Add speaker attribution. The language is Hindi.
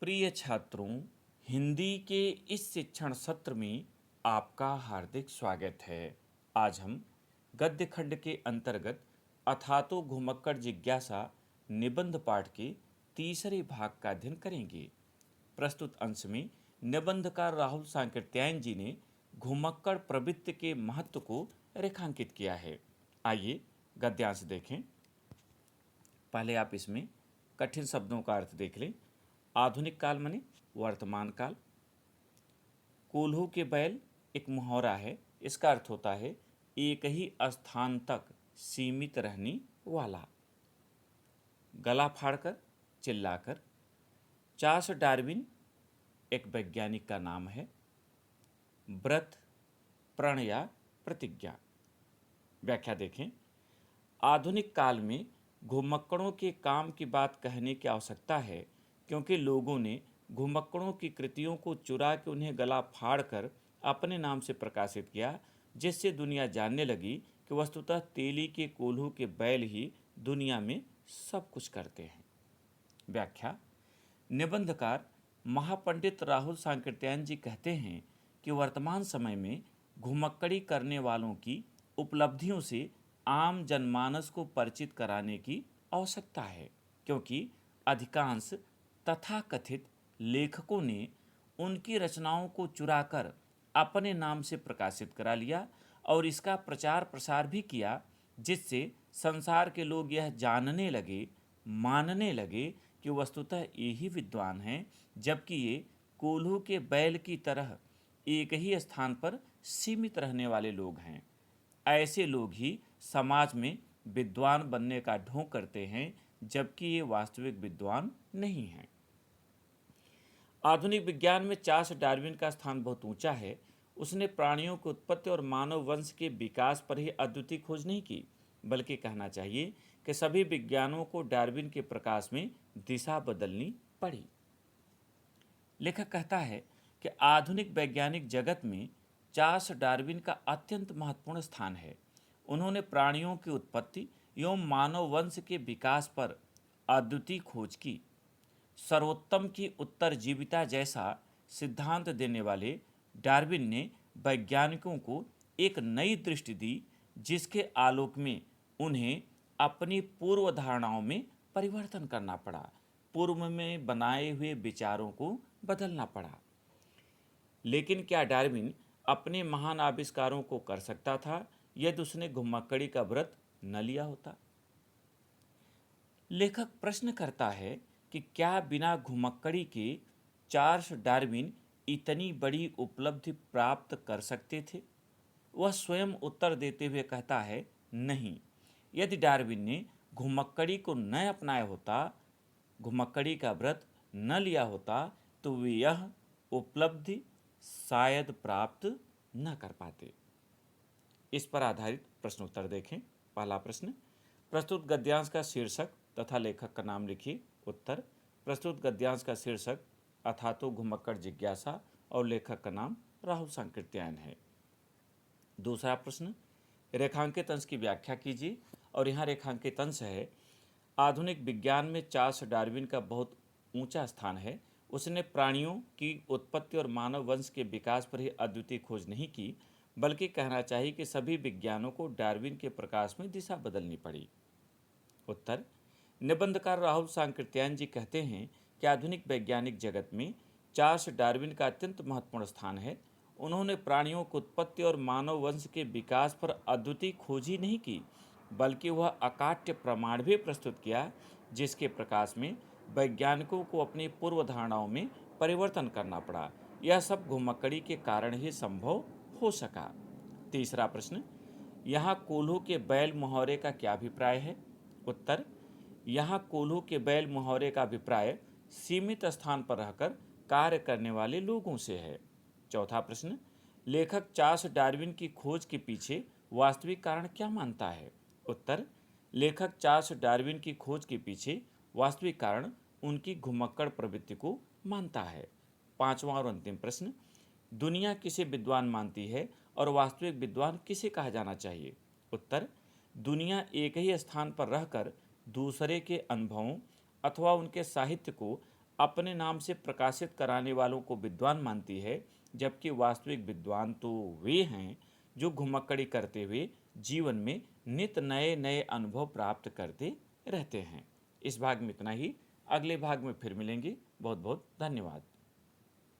Speaker 1: प्रिय छात्रों, हिंदी के इस शिक्षण सत्र में आपका हार्दिक स्वागत है। आज हम गद्य खंड के अंतर्गत अथातो घुमक्कड़ जिज्ञासा निबंध पाठ के तीसरे भाग का अध्ययन करेंगे। प्रस्तुत अंश में निबंधकार राहुल सांकृत्यायन जी ने घुमक्कड़ प्रवृत्ति के महत्व को रेखांकित किया है। आइए गद्यांश देखें। पहले आप इसमें कठिन शब्दों का अर्थ देख लें। आधुनिक काल माने वर्तमान काल। कोल्हू के बैल एक मुहावरा है। इसका अर्थ होता है एक ही स्थान तक सीमित रहने वाला। गला फाड़कर, चिल्लाकर। चार्ल्स डार्विन एक वैज्ञानिक का नाम है। व्रत, प्रण या प्रतिज्ञा। व्याख्या देखें। आधुनिक काल में घुमक्कड़ों के काम की बात कहने की आवश्यकता है, क्योंकि लोगों ने घुमक्कड़ों की कृतियों को चुरा के उन्हें गला फाड़कर अपने नाम से प्रकाशित किया, जिससे दुनिया जानने लगी कि वस्तुतः तेली के कोल्हू के बैल ही दुनिया में सब कुछ करते हैं। व्याख्या। निबंधकार महापंडित राहुल सांकृत्यायन जी कहते हैं कि वर्तमान समय में घुमक्कड़ी करने वालों की उपलब्धियों से आम जनमानस को परिचित कराने की आवश्यकता है, क्योंकि अधिकांश तथाकथित लेखकों ने उनकी रचनाओं को चुराकर अपने नाम से प्रकाशित करा लिया और इसका प्रचार प्रसार भी किया, जिससे संसार के लोग यह जानने लगे, मानने लगे कि वस्तुतः ये ही विद्वान हैं, जबकि ये कोल्हू के बैल की तरह एक ही स्थान पर सीमित रहने वाले लोग हैं। ऐसे लोग ही समाज में विद्वान बनने का ढोंग करते हैं, जबकि ये वास्तविक विद्वान नहीं हैं। आधुनिक विज्ञान में चार्ल्स डार्विन का स्थान बहुत ऊंचा है। उसने प्राणियों की उत्पत्ति और मानव वंश के विकास पर ही अद्वितीय खोज नहीं की, बल्कि कहना चाहिए कि सभी विज्ञानों को डार्विन के प्रकाश में दिशा बदलनी पड़ी। लेखक कहता है कि आधुनिक वैज्ञानिक जगत में चार्ल्स डार्विन का अत्यंत महत्वपूर्ण स्थान है। उन्होंने प्राणियों की उत्पत्ति एवं मानव वंश के विकास पर अद्वितीय खोज की। सर्वोत्तम की उत्तरजीविता जैसा सिद्धांत देने वाले डार्विन ने वैज्ञानिकों को एक नई दृष्टि दी, जिसके आलोक में उन्हें अपनी पूर्व धारणाओं में परिवर्तन करना पड़ा, पूर्व में बनाए हुए विचारों को बदलना पड़ा। लेकिन क्या डार्विन अपने महान आविष्कारों को कर सकता था यदि उसने घुमक्कड़ी का व्रत न लिया होता? लेखक प्रश्न करता है कि क्या बिना घुमक्कड़ी के चार्ल्स डार्विन इतनी बड़ी उपलब्धि प्राप्त कर सकते थे? वह स्वयं उत्तर देते हुए कहता है, नहीं। यदि डार्विन ने घुमक्कड़ी को न अपनाया होता, घुमक्कड़ी का व्रत न लिया होता, तो वे यह उपलब्धि शायद प्राप्त न कर पाते। इस पर आधारित प्रश्नोत्तर देखें। पहला प्रश्न, प्रस्तुत गद्यांश का शीर्षक तथा लेखक का नाम लिखिए। उत्तर, प्रस्तुत गद्यांश का शीर्षक अथातो घुमक्कड़ जिज्ञासा और लेखक का नाम राहुल सांकृत्यायन है। दूसरा प्रश्न, रेखांकित अंश की व्याख्या कीजिए। और यहाँ रेखांकित अंश है, आधुनिक विज्ञान में चार्ल्स डार्विन का बहुत ऊंचा स्थान है। उसने प्राणियों की उत्पत्ति और मानव वंश के विकास पर ही अद्वितीय खोज नहीं की, बल्कि कहना चाहिए कि सभी विज्ञानों को डार्विन के प्रकाश में दिशा बदलनी पड़ी। उत्तर, निबंधकार राहुल सांकृत्यायन जी कहते हैं कि आधुनिक वैज्ञानिक जगत में चार्ल्स डार्विन का अत्यंत महत्वपूर्ण स्थान है। उन्होंने प्राणियों की उत्पत्ति और मानव वंश के विकास पर अद्वितीय खोज ही नहीं की, बल्कि वह अकाट्य प्रमाण भी प्रस्तुत किया, जिसके प्रकाश में वैज्ञानिकों को अपनी पूर्व धारणाओं में परिवर्तन करना पड़ा। यह सब घुमक्कड़ी के कारण ही संभव हो सका। तीसरा प्रश्न, यहाँ कोल्हू के बैल मुहावरे का क्या अभिप्राय है? उत्तर, यहाँ कोल्हू के बैल मुहावरे का अभिप्राय सीमित स्थान पर रहकर कार्य करने वाले लोगों से है। चौथा प्रश्न, लेखक चार्ल्स डार्विन की खोज के पीछे वास्तविक कारण क्या मानता है? उत्तर, लेखक चार्ल्स डार्विन की खोज के पीछे वास्तविक कारण उनकी घुमक्कड़ प्रवृत्ति को मानता है। पांचवा और अंतिम प्रश्न, दुनिया किसे विद्वान मानती है और वास्तविक विद्वान किसे कहा जाना चाहिए? उत्तर, दुनिया एक ही स्थान पर रहकर दूसरे के अनुभवों अथवा उनके साहित्य को अपने नाम से प्रकाशित कराने वालों को विद्वान मानती है, जबकि वास्तविक विद्वान तो वे हैं जो घुमक्कड़ी करते हुए जीवन में नित नए नए अनुभव प्राप्त करते रहते हैं। इस भाग में इतना ही। अगले भाग में फिर मिलेंगे। बहुत बहुत धन्यवाद।